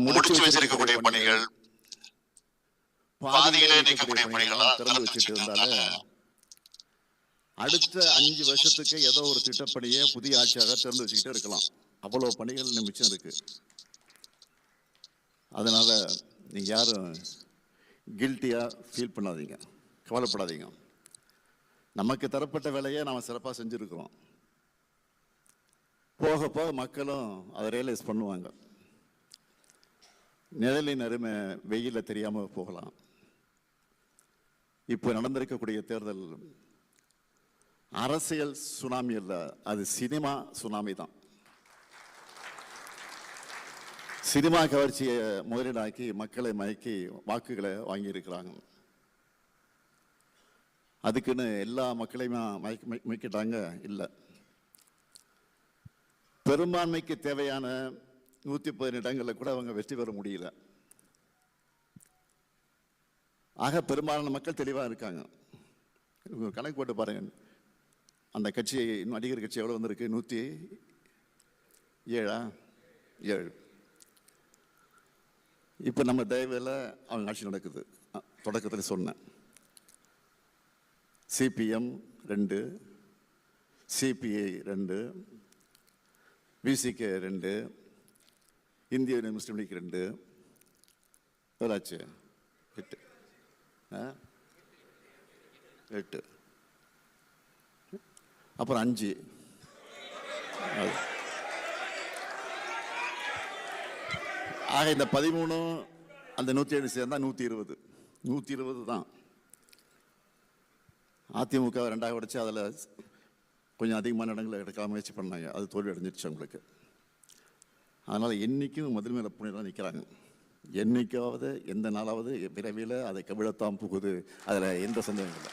முடிச்சு வச்சிருக்கக்கூடிய பணிகள், பாதியிலே நிற்கக்கூடிய பணிகளெல்லாம் திறந்து வச்சுட்டு இருந்தாலே அடுத்த 5 வருஷத்துக்கு ஏதோ ஒரு திட்டப்பணியை புதிய ஆட்சியாக திறந்து வச்சுக்கிட்டே இருக்கலாம். அவ்வளோ பணிகள் மிச்சம் இருக்கு. அதனால நீங்க யாரும் கில்ட்டியா ஃபீல் பண்ணாதீங்க, கவலைப்படாதீங்க. நமக்கு தரப்பட்ட வேலையை நாம் சிறப்பாக செஞ்சுருக்கிறோம். போக போக மக்களும் அதை ரியலைஸ் பண்ணுவாங்க. நிழலின் அருமை வெயில தெரியாமல் போகலாம். இப்போ நடந்திருக்கக்கூடிய தேர்தல் அரசியல் சுனாமி அல்ல, அது சினிமா சுனாமி தான். சினிமா கவர்ச்சியை முதலீடாக்கி மக்களை மயக்கி வாக்குகளை வாங்கியிருக்கிறாங்க. அதுக்குன்னு எல்லா மக்களையுமே மயக்கிட்டாங்க இல்லை. பெரும்பான்மைக்கு தேவையான 110 இடங்களில் கூட அவங்க வெற்றி பெற முடியல. ஆக பெரும்பாலான மக்கள் தெளிவாக இருக்காங்க. கணக்கு போட்டு பாருங்க, அந்த கட்சி இன்னும் நடிகர் கட்சி எவ்வளோ வந்திருக்கு? 107. இப்போ நம்ம தயவில் அவங்க ஆட்சி நடக்குது. தொடக்கத்தில் சொன்னேன், சிபிஎம் 2, சிபிஐ 2, விசிகே 2, இந்திய முஸ்லீம் லீக் 2, எவ்வளாச்சு? 8. அப்புறம் 5. ஆக இந்த 13 அந்த 107 சேர்ந்தா 120 தான். அதிமுக 2ஆக உடைச்சு அதில் கொஞ்சம் அதிகமான இடங்களை எடுக்க முயற்சி பண்ணாங்க. அது தோல்வி அடைஞ்சிருச்சு அவங்களுக்கு. அதனால் என்றைக்கும் முதன்மையில புனிதான் தான் நிற்கிறாங்க. என்னைக்காவது எந்த நாளாவது விரைவில் அதை கவிழத்தான் போகுது. அதில் எந்த சந்தேகம் இல்லை.